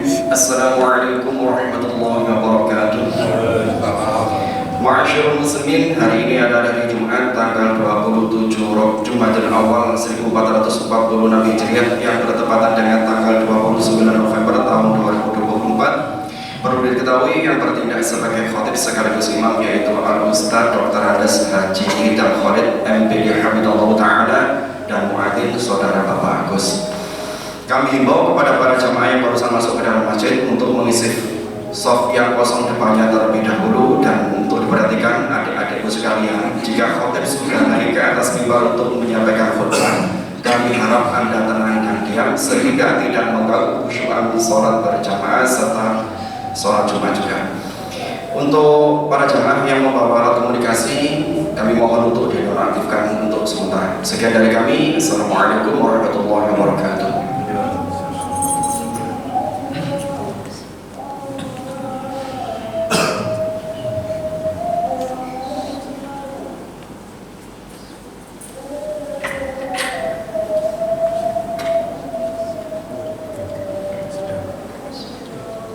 Assalamualaikum warahmatullahi wabarakatuh. Ma'asyiral muslimin, hari ini adalah hari Jumat tanggal 27 Jumadil Awal 1440 Hijriah yang bertepatan dengan tanggal 29 November tahun 2024. Perlu diketahui yang bertindak sebagai khatib sekaligus imam yaitu Al-Ustaz Dr. Andes Haji Idam Khalid MPD Hamidallahu Ta'ala dan muadzin saudara Bapak Agus. Kami himbau kepada para jamaah yang barusan masuk ke dalam masjid untuk mengisi soft yang kosong depannya terlebih dahulu, dan untuk diperhatikan adik-adikku sekalian, jika khotib sudah naik ke atas mimbar untuk menyampaikan khutbah, kami harap Anda tenang dan diam sehingga tidak mengganggu khusyukan sholat berjamaah serta sholat Jumat juga. Untuk para jamaah yang membawa alat komunikasi, kami mohon untuk dinonaktifkan untuk sementara. Sekian dari kami. Assalamualaikum warahmatullahi wabarakatuh.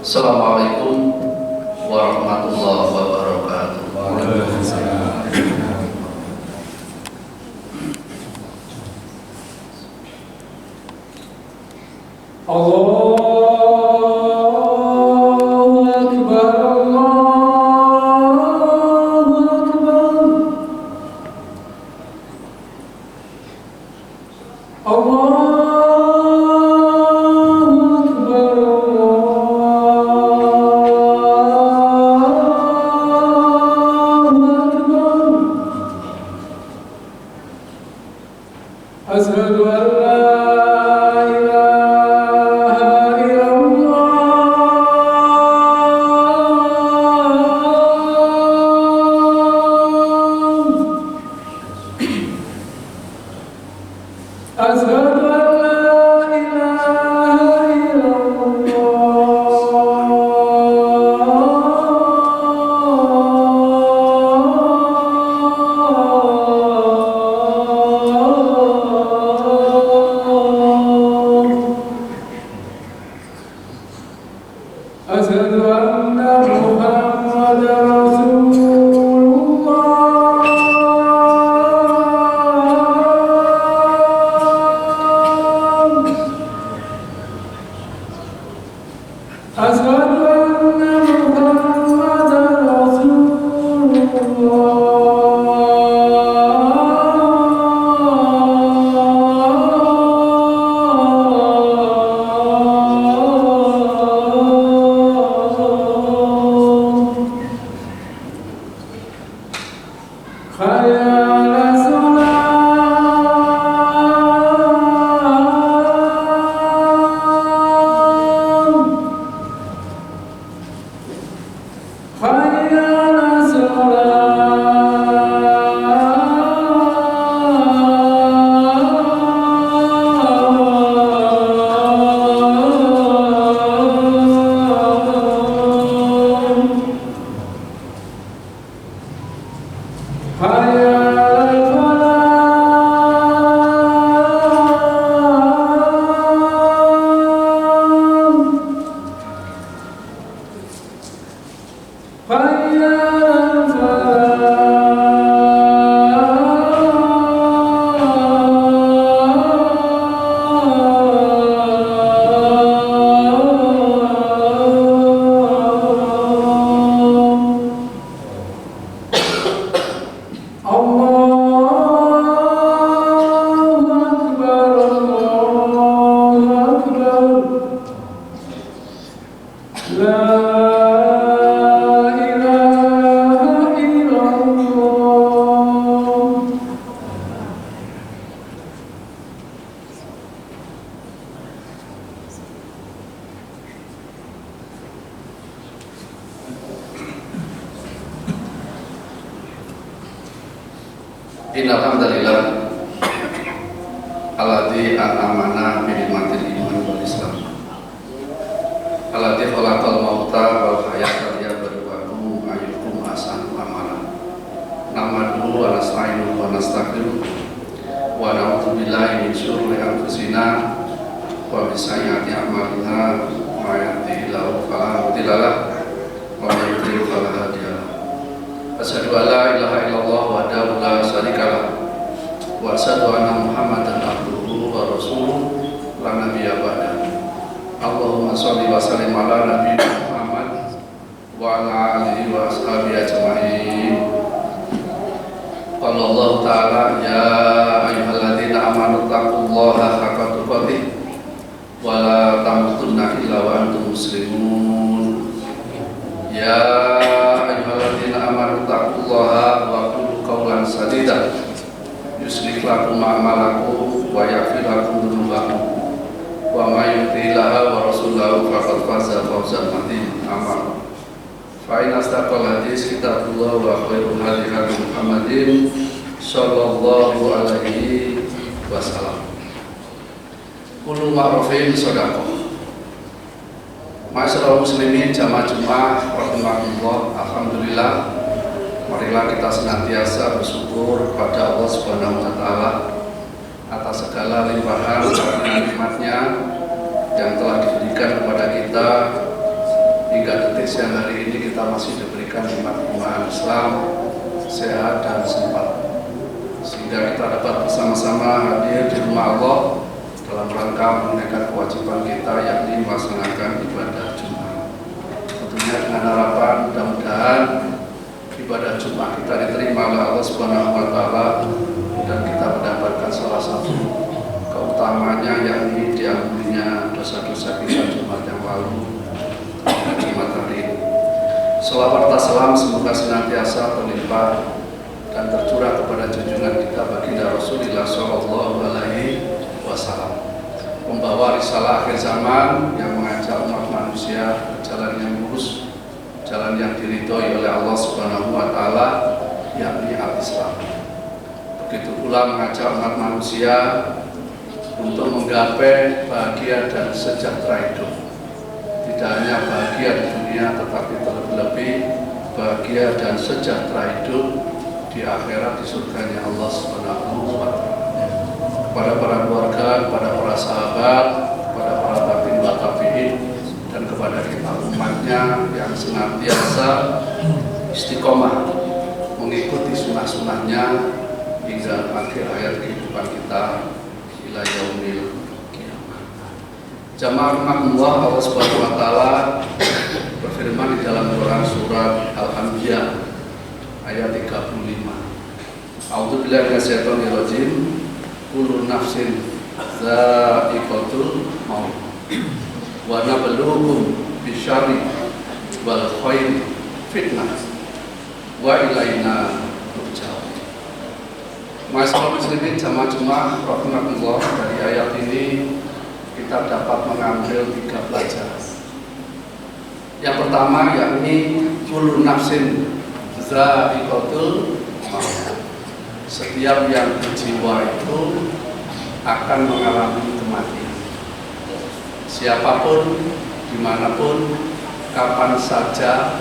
Assalamualaikum warahmatullahi wabarakatuh. Allahu Akbar, Allahu Akbar, Allahu Asyhadu an la ilaha illallah. Asyhadu an la ilaha Asyhadu anna Muhammadar Rasulullah. Asyhadu anna Muhammadar Rasulullah. Innalhamdulillah alladzi an'amana bi ni'matil iman wal islam. Alladzi khalaqal mauta wal hayata liyabluwakum ayyukum ahsanu amala. Nahmaduhu wa nasta'inuhu wa nastaghfiruh wa na'udzu billahi min syururi anfusina wa min sayyiati a'malina may yahdihillahu fala mudilla lahu wa may yudlil fala hadiya lahu. Asyhadu an la ilaha illallah wahdahu la syarika lahu wa asyhadu anna Muhammadan abduhu wa rasuluh la nabiyya ba'dahu. Allahumma shalli wa sallim ala nabiyyina Muhammad wa ala alihi wa ashabihi ajma'in. Qala Allah ta'ala ya ayyuhalladzina amanu taqullaha haqqa tuqatih wa la tamutunna illa wa antum muslimun. Ya ayyuhalladzina amanu taqullaha wa qulu qawlan sadida yuslih lakum a'malakum wa yaghfir lakum dzunubakum wa may yuti'illaha wa rasulahu faqad faza fawzan 'aziman. Amma fa inna asdaqal hadis kitabullah wa khairul hadi hadi Muhammadin sallallahu alaihi wasallam. Kullu ma'rufin shadaqah. Masyaallah muslimin jamaah Jumat rahimakumullah. Alhamdulillah, marilah kita senantiasa bersyukur kepada Allah Subhanahu wa taala atas segala limpahan dan nikmatnya yang telah diberikan kepada kita hingga detik siang hari ini. Kita masih diberikan nikmat iman Islam, sehat dan sempat, sehingga kita dapat bersama-sama hadir di rumah Allah dalam rangka menunaikan kewajiban kita, yakni melaksanakan ibadah Jumat. Tentunya dengan harapan mudah-mudahan ibadah Jumat kita diterima oleh Allah Subhanahu wa taala dan kita mendapatkan salah satu keutamaannya, yakni diampuninya dosa-dosa kita Jumat yang lalu dan Jumat hari ini. Selawat dan salam semoga senantiasa terlimpah dan tercurah kepada junjungan kita baginda Rasulullah sallallahu alaihi wasallam, membawa risalah akhir zaman yang mengajak umat manusia ke jalan yang lurus, jalan yang diridhoi oleh Allah Subhanahu wa taala, yakni al-Islam. Begitu pula mengajak umat manusia untuk menggapai bahagia dan sejahtera hidup. Tidak hanya bahagia di dunia, tetapi terlebih bahagia dan sejahtera hidup di akhirat, di surganya Allah Subhanahu wa taala. Kepada para keluarga, kepada para sahabat, kepada para tabi'in wa tabi'in, dan kepada kita umatnya yang senantiasa istiqomah mengikuti sunnah-sunnahnya hingga akhir hayat kehidupan kita ila yaumil qiyamah. Jamaah rahmatullah, Allah Subhanahu wa taala berfirman di dalam Quran surat Al-Anbiya ayat 35. A'udzubillahi minasyaitonir rajim. Kullu nafsin dha'iqatul maut wa nabluukum bisyarri wal khairi fitnah wa ilaina turja'un. Masyaallah muslimin jamaah Jumat rahimakumullah, dari ayat ini kita dapat mengambil 3 pelajaran. Yang pertama yakni kullu nafsin dha'iqatul maut. Setiap yang berjiwa itu akan mengalami kematian. Siapapun, dimanapun, kapan saja,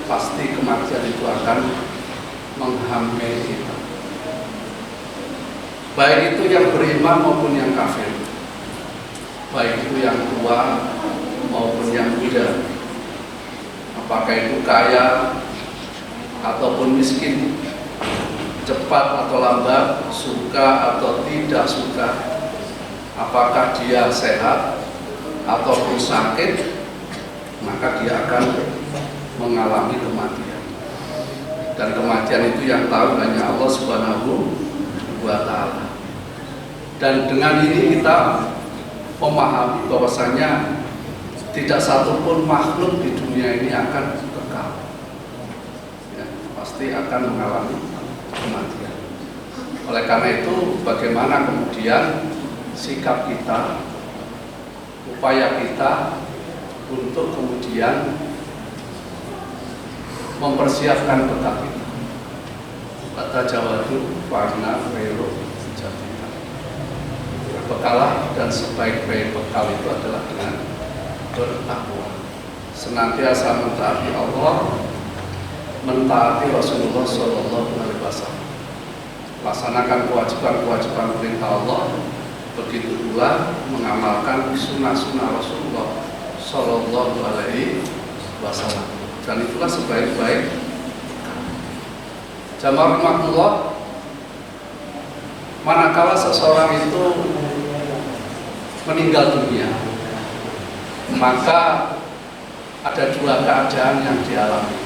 pasti kematian itu akan menghampiri kita. Baik itu yang beriman maupun yang kafir, baik itu yang tua maupun yang muda, apakah itu kaya ataupun miskin, cepat atau lambat, suka atau tidak suka, apakah dia sehat ataupun sakit, maka dia akan mengalami kematian. Dan kematian itu yang tahu hanya Allah Subhanahu wa taala. Dan dengan ini kita memahami bahwasanya tidak satupun makhluk di dunia ini akan kekal, ya, pasti akan mengalami kematian. Oleh karena itu, bagaimana kemudian sikap kita, upaya kita untuk kemudian mempersiapkan bekal kita. Kata Jawadu, warna vero jadinya. Berbekalah, dan sebaik-baik bekal itu adalah dengan bertakwa, senantiasa mentaati Allah, mentaati Rasulullah Sallallahu Alaihi Wasallam, laksanakan kewajiban-kewajiban perintah Allah, begitu pula mengamalkan sunnah-sunnah Rasulullah Sallallahu Alaihi Wasallam. Dan itulah sebaik-baik jamaah rahmatullah. Manakala seseorang itu meninggal dunia, maka ada dua keadaan yang dialami.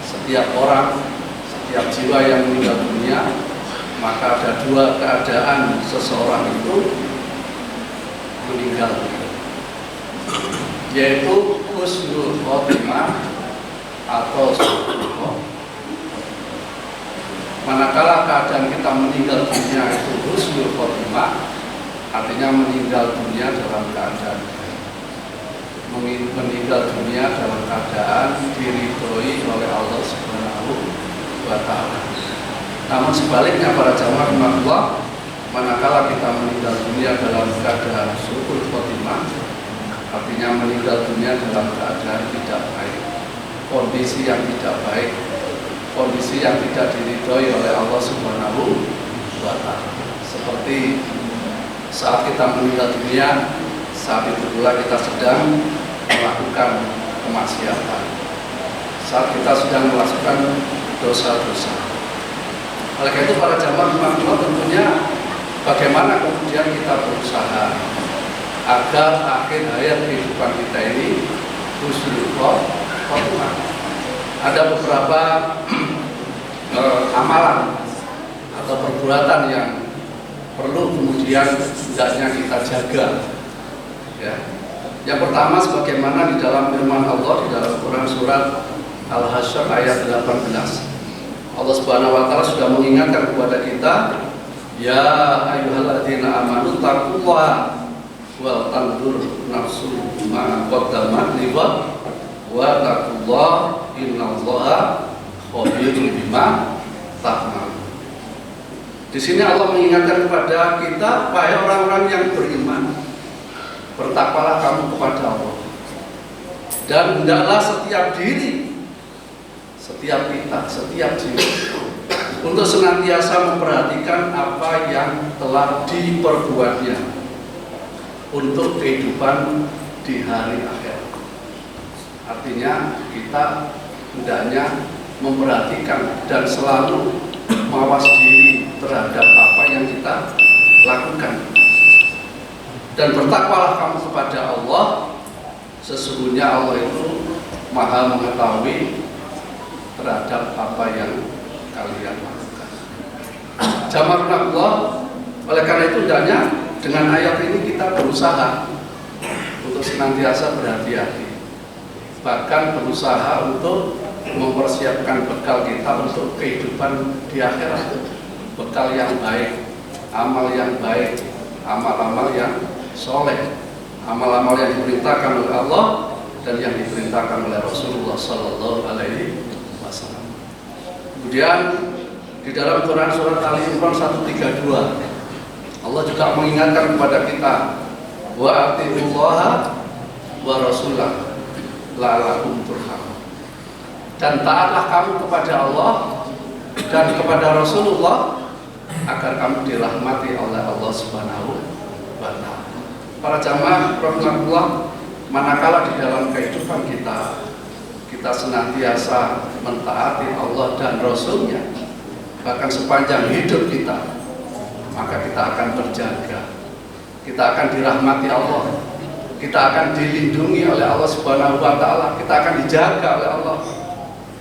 Setiap orang, setiap jiwa yang meninggal dunia, maka ada dua keadaan seseorang itu meninggal, yaitu husnul khotimah atau su'ul khotimah. Manakala keadaan kita meninggal dunia itu husnul khotimah, artinya meninggal dunia dalam keadaan diridhoi oleh Allah Subhanahu wa Ta'ala. Namun sebaliknya para jamaah rahmatullah, manakala kita meninggal dunia dalam keadaan su'ul khotimah, artinya meninggal dunia dalam keadaan tidak baik, kondisi yang tidak baik, kondisi yang tidak diridhoi oleh Allah Subhanahu wa Ta'ala. Seperti saat kita meninggal dunia, saat itu pula kita sedang melakukan kemaksiatan, saat kita sedang melakukan dosa-dosa. Oleh karena itu para jamaah rahmatullah, tentunya bagaimana kemudian kita berusaha agar akhir hayat kehidupan kita ini husnul khotimah. Ada beberapa amalan atau perbuatan yang perlu kemudian hendaknya kita jaga. Ya. Yang pertama, sebagaimana di dalam firman Allah di dalam Quran surat Al-Hasyr ayat 18, Allah Subhanahu wa Ta'ala sudah mengingatkan kepada kita, ya ayyuhalladzina amanu taqullaha wal tanzur nafsun ma qaddamat lighad wa taqullaha innallaha khabirun bima ta'malun. Di sini Allah mengingatkan kepada kita, wahai orang-orang yang beriman, bertakwalah kamu kepada Allah, dan hendaklah setiap diri, setiap kita, setiap diri untuk senantiasa memperhatikan apa yang telah diperbuatnya untuk kehidupan di hari akhir. Artinya kita hendaknya memperhatikan dan selalu mawas diri terhadap apa yang kita lakukan. Dan bertakwalah kamu kepada Allah, sesungguhnya Allah itu Maha mengetahui terhadap apa yang kalian lakukan. Jamaah Allah, oleh karena itu hendaknya dengan ayat ini kita berusaha untuk senantiasa berhati-hati, bahkan berusaha untuk mempersiapkan bekal kita untuk kehidupan di akhirat, bekal yang baik, amal yang baik, amal-amal yang soleh, amal-amal yang diperintahkan oleh Allah dan yang diperintahkan oleh Rasulullah Sallallahu Alaihi Wasallam. Kemudian di dalam Quran surat Ali Imran 132, Allah juga mengingatkan kepada kita, wa atiullaha wa rasulah la'allakum turhamun. Dan taatlah kamu kepada Allah dan kepada Rasulullah agar kamu dirahmati oleh Allah Subhanahu wa Ta'ala. Para jamaah rahmatullah, manakala di dalam kehidupan kita senantiasa mentaati Allah dan Rasulnya, bahkan sepanjang hidup kita, maka kita akan terjaga, kita akan dirahmati Allah, kita akan dilindungi oleh Allah Subhanahu wa Ta'ala, kita akan dijaga oleh Allah,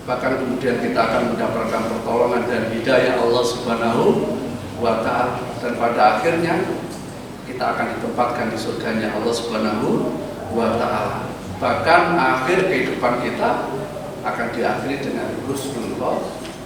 bahkan kemudian kita akan mendapatkan pertolongan dan hidayah Allah Subhanahu wa Ta'ala, dan pada akhirnya kita akan ditempatkan di surganya Allah Subhanahu wa Ta'ala. Bahkan akhir kehidupan kita akan diakhiri dengan husnul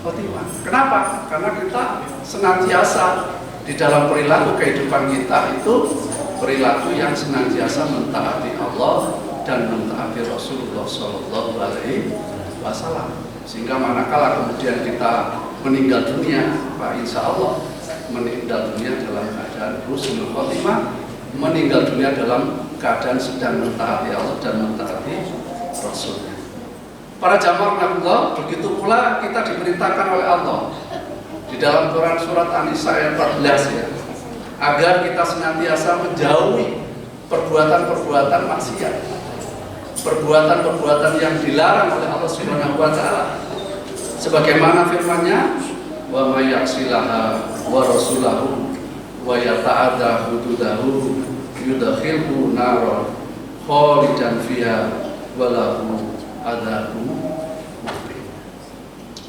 khotimah. Kenapa? Karena kita senantiasa di dalam perilaku kehidupan kita itu perilaku yang senantiasa mentaati Allah dan mentaati Rasulullah Sallallahu Alaihi Wasallam. Sehingga manakala kemudian kita meninggal dunia, Pak, insya Allah meninggal dunia dalam keadaan husnul khotimah, meninggal dunia dalam keadaan sedang mentaati Allah dan mentaati Rasulnya. Para jamaah Allah, begitu pula kita diperintahkan oleh Allah di dalam Quran surat An-Nisa ayat 14, ya. agar kita senantiasa menjauhi perbuatan-perbuatan maksiat, perbuatan-perbuatan yang dilarang oleh Allah Subhanahu wa taala. Sebagaimana firman-Nya, "Wa may ya'silaha wa rasulahu wa yata'adda hududahu yudkhilhu nar khalidan fiha wa lahu adzabun muqim."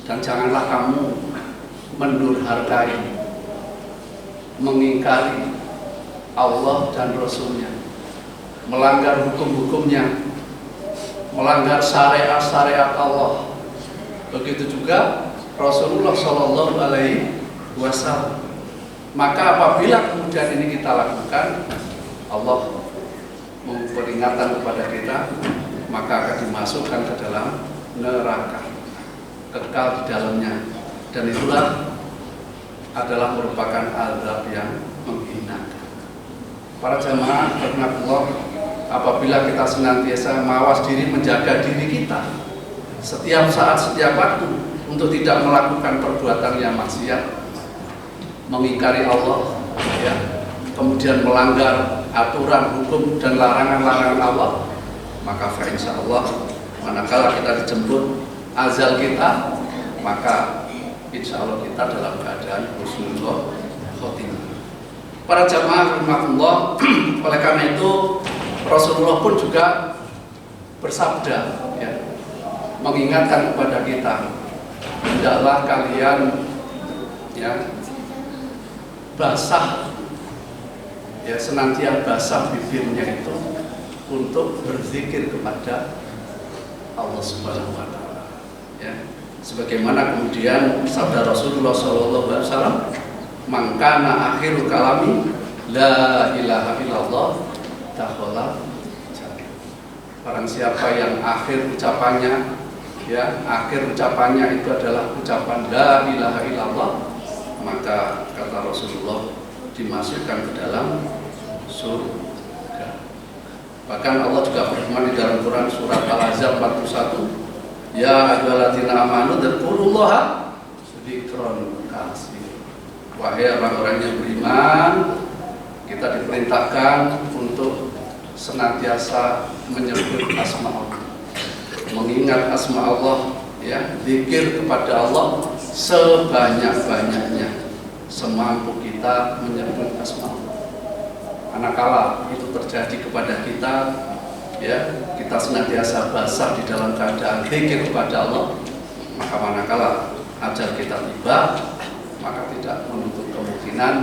Dan janganlah kamu mendurhakai, mengingkari Allah dan Rasul-Nya, melanggar hukum-hukumnya, melanggar syariat-syariat Allah. Begitu juga Rasulullah Shallallahu Alaihi Wasallam. Maka apabila kemudian ini kita lakukan, Allah memperingatkan kepada kita, maka akan dimasukkan ke dalam neraka, kekal di dalamnya. Dan itulah adalah merupakan azab yang menghinakan. Para jamaah rahimakumullah, apabila kita senantiasa mawas diri, menjaga diri kita setiap saat, setiap waktu untuk tidak melakukan perbuatan yang maksiat, mengingkari Allah, ya, kemudian melanggar aturan, hukum dan larangan-larangan Allah, maka insya Allah manakala kita dijemput azal kita, maka insya Allah kita dalam keadaan husnul khotimah. Para jamaah rahimakumullah, oleh karena itu Rasulullah pun juga bersabda, ya, mengingatkan kepada kita, hendaklah kalian, ya, basah, ya, senantiasa basah bibirnya itu untuk berzikir kepada Allah Subhanahu wa taala, ya. Sebagaimana kemudian sabda Rasulullah SAW, "Man kana akhiru kalami la ilaha illallah dakhala jannah." Barang siapa yang akhir ucapannya, ya, akhir ucapannya itu adalah ucapan la ilaha illallah, maka kata Rasulullah dimasukkan ke dalam surga. Bahkan Allah juga berfirman di dalam Quran surat Al-Ahzab 41, "Ya ayyuhalladzina amanu dzkurullaha dzikran katsira." Wahai orang-orang yang beriman, kita diperintahkan untuk senantiasa menyebut asma Allah, mengingat asma Allah, ya, zikir kepada Allah sebanyak-banyaknya, semampu kita menyebut asma Allah. Manakala itu terjadi kepada kita, ya, kita senantiasa basah di dalam keadaan zikir kepada Allah, maka manakala ajal kita tiba, maka tidak menutup kemungkinan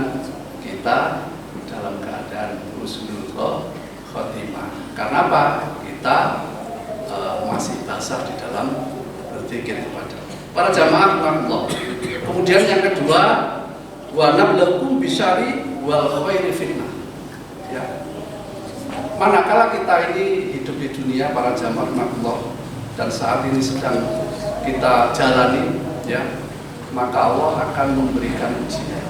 kita dalam keadaan husnul khotimah. Karena apa? Kita masih basah di dalam berzikir kepada para jamaah Allah. Kemudian yang kedua, wa nabluukum bisyari wal khairi fitnah. Ya. Manakala kita ini hidup di dunia, para jamaah Allah, dan saat ini sedang kita jalani, ya, maka Allah akan memberikan ujian.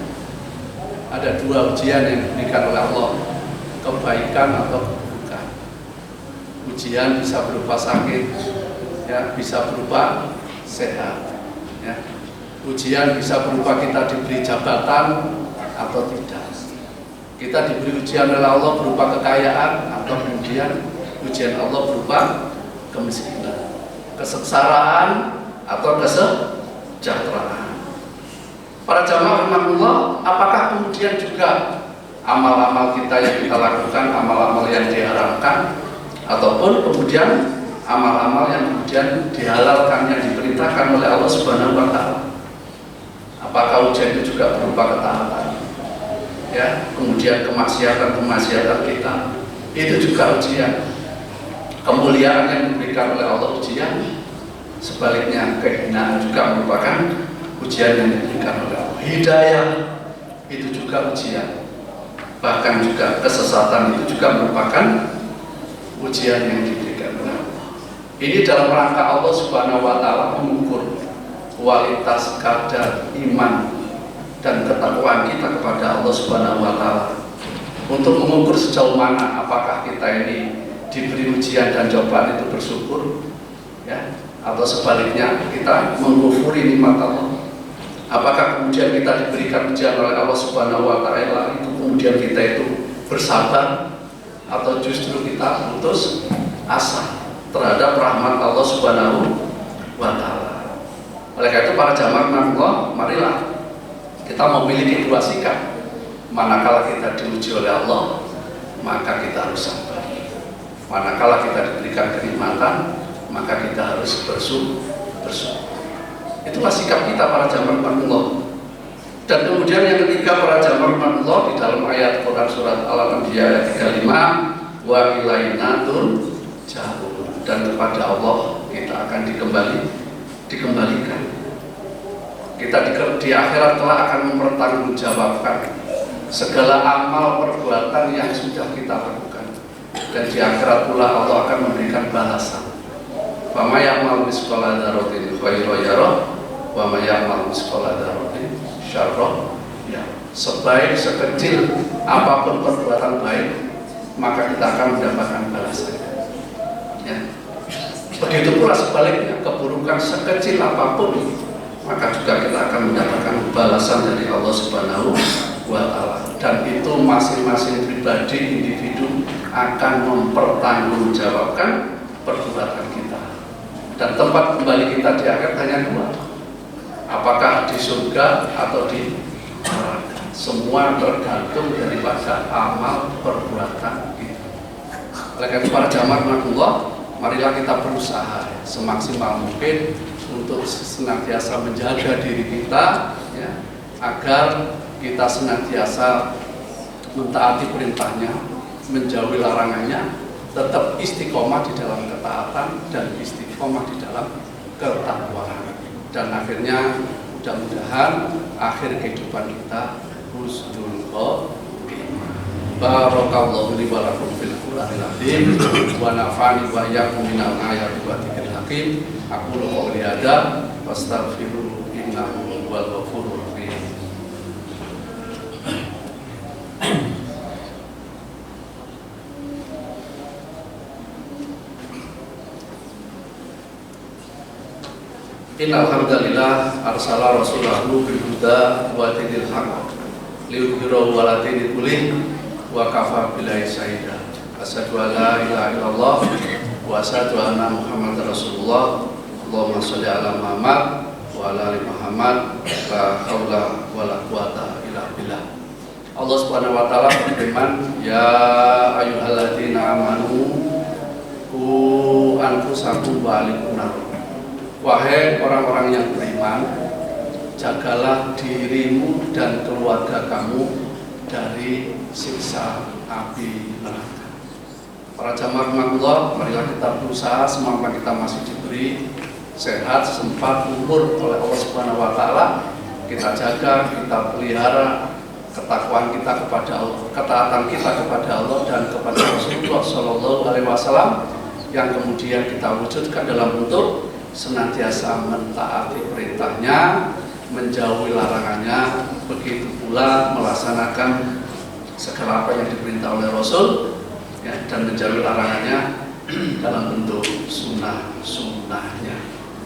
Ada dua ujian yang diberikan oleh Allah, kebaikan atau keburukan. Ujian bisa berupa sakit, ya, bisa berupa sehat, ya. Ujian bisa berupa kita diberi jabatan atau tidak. Kita diberi ujian oleh Allah berupa kekayaan, atau kemudian ujian Allah berupa kemiskinan, kesengsaraan atau kesejahteraan. Para jamaah rahimakumullah, apakah kemudian juga amal-amal kita yang kita lakukan, amal-amal yang diharamkan, ataupun kemudian amal-amal yang kemudian dihalalkan, yang diperintahkan oleh Allah Subhanahu wa taala, apakah ujian itu juga berupa ketaatan, ya, kemudian kemaksiatan kita, itu juga ujian. Kemuliaan yang diberikan oleh Allah ujian, sebaliknya kehinaan juga merupakan ujian yang diberikan oleh Allah. Hidayah itu juga ujian, bahkan juga kesesatan itu juga merupakan ujian yang diberikan oleh Allah. Ini dalam rangka Allah Subhanahu wa taala mengukur kualitas kadar iman dan ketakwaan kita kepada Allah Subhanahu wa taala, untuk mengukur sejauh mana apakah kita ini diberi ujian dan cobaan itu bersyukur, ya, atau sebaliknya kita mengkufuri nikmat Allah. Apakah kemudian kita diberikan ujian oleh Allah Subhanahu wa taala itu kemudian kita itu bersabar atau justru kita putus asa terhadap rahmat Allah Subhanahu wa Ta'ala. Oleh karena itu para jamaah Allah, marilah kita memiliki dua sikap. Manakala kita diuji oleh Allah, maka kita harus sabar. Manakala kita diberikan kenikmatan, maka kita harus bersyukur. Itulah sikap kita para jamaah Allah. Dan kemudian yang ketiga para jamaah Allah, di dalam ayat Quran surat Al-Anbiya ayat 35, wa ilaina turja'un, dan kepada Allah kita akan dikembalikan. Kita di akhirat telah akan mempertanggungjawabkan segala amal perbuatan yang sudah kita lakukan, dan di akhirat pula Allah akan memberikan balasan. Wa may ya'mal mithqala dzarratin khairan yarah wa may ya'mal mithqala dzarratin syarran yarah. Sebaik sekecil apapun perbuatan baik, maka kita akan mendapatkan balasan. Ya. Begitu pula sebaliknya, keburukan sekecil apapun, maka juga kita akan mendapatkan balasan dari Allah Subhanahu wa Ta'ala. Dan itu masing-masing pribadi, individu akan mempertanggungjawabkan perbuatan kita. Dan tempat kembali kita di akhir hanya dua, apakah di surga atau di neraka. Semua tergantung daripada amal perbuatan kita. Oleh karena para jamaah Allah, marilah kita berusaha semaksimal mungkin untuk senantiasa menjaga diri kita, ya, agar kita senantiasa mentaati perintahnya, menjauhi larangannya, tetap istiqomah di dalam ketaatan dan istiqomah di dalam ketakwaan. Dan akhirnya mudah-mudahan akhir kehidupan kita husnul khotimah. Barakallahu li wa lakum fil Qur'anil azim wa nafa'ani wa iyyakum minal ayati wa dzikril hakim. Aqulu qouli hadza wastaghfiru innahu huwal ghafurur rahim. Innal hamdalillah arsala rasulahu bil huda wa dinil haqq liyudhhirahu 'ala dini kullih wa kafa billahi shahida. Asyhadu an la ilaha illallah wa asyhadu anna Muhammadar Rasulullah. Allahumma shalli ala Muhammad wa ala ali Muhammad. La haula wa la quwata illa billah. Allah Subhanahu wa Ta'ala berfirman, ya ayyuhalladzina amanu qu anfusakum wa ahlikum nar. Wahai orang-orang yang beriman, jagalah dirimu dan keluarga kamu dari siksa api neraka. Para jamaah Allah, marilah kita berusaha semampu kita masih diberi sehat, sempat, umur oleh Allah Subhanahu wa Ta'ala. Kita jaga, kita pelihara ketakwaan kita kepada Allah, ketaatan kita kepada Allah dan kepada Rasulullah Shallallahu Alaihi Wasallam, yang kemudian kita wujudkan dalam bentuk senantiasa mentaati perintahnya, menjauhi larangannya, begitu pula melaksanakan segala apa yang diperintah oleh Rasul, ya, dan menjauhi larangannya dalam bentuk sunnah-sunnahnya.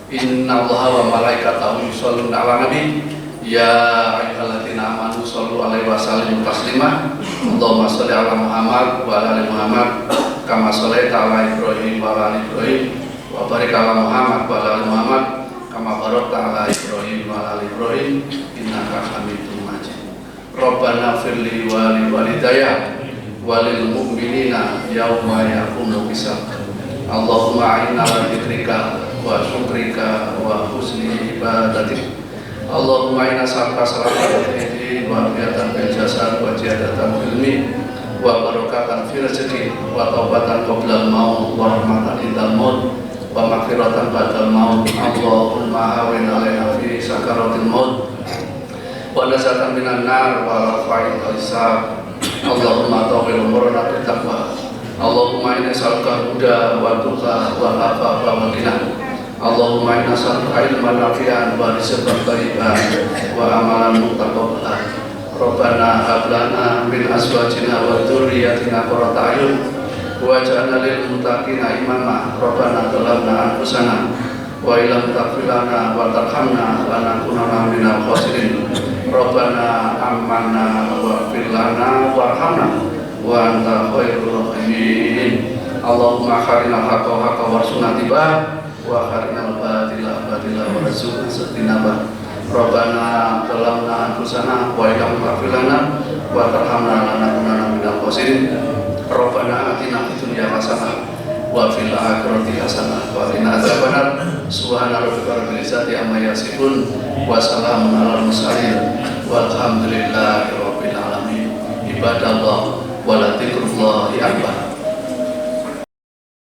Innallaha wa malaikatahu yusholluna 'alan nabi ya ayyuhalladzina amanu shollu 'alaihi wa sallimu taslima. Allahumma sholli 'ala Muhammad wa 'ala ali Muhammad kama shallaita 'ala Ibrahim wa 'ala ali Ibrahim wa barik 'ala Muhammad wa 'ala ali Muhammad kama barakta 'ala Ibrahim wa 'ala ali Ibrahim innaka Hamidum Majid. Rabbana firli wa li walidayya wa lil mu'minina yauma yaqumul hisab. Allahumma a'inna 'ala dzikrika wa syukrika wa husni ibadatik. Allahumma inna nas'aluka salamatal dini wa afiyatan fil jasad wa ziyadatan fil ilmi wa barakatan fil rizqi wa taubatan qabla al-maut wa rahmatan indal maut wa maghfiratan ba'dal maut. Allahumma hawwin 'alaina fi sakaratil maut wa najatan minan nar wa rafa'il hisab. Allahumma tawil umurna bil taqwa. Allahumma inna nas'aluka huda wa tuqa wa afafa wa ghina. Allahumma inna nas'aluka ilman nafi'an wa rizqan thayyiban wa amalan mutaqabbalan. Rabbana hab lana min azwajina wa dzurriyyatina qurrata a'yun waj'alna lil muttaqina imama. Rabbana zalamna anfusana wa wa illam taghfir lana wa tarhamna lanakunanna minal khasirin. Rabbana amanna waghfir lana warhamna wa anta khairur rahimin. Allahumma kharinal haqqa haqqa warzuqna tibah wa kharinal batila batila warzuqna istinabah. Rabbana zalamna anfusana wa illam taghfir lana wa tarhamna lanakunanna minal khasirin. Rabbana atina fid dunya hasanah wa fil akhirati hasanah wa qina adzabannar. Subhana rabbika rabbil izzati amma yasifun wa salamun alal mursalin walhamdulillahi rabbil alamin. Ibadallah wa la dzikrullahi akbar.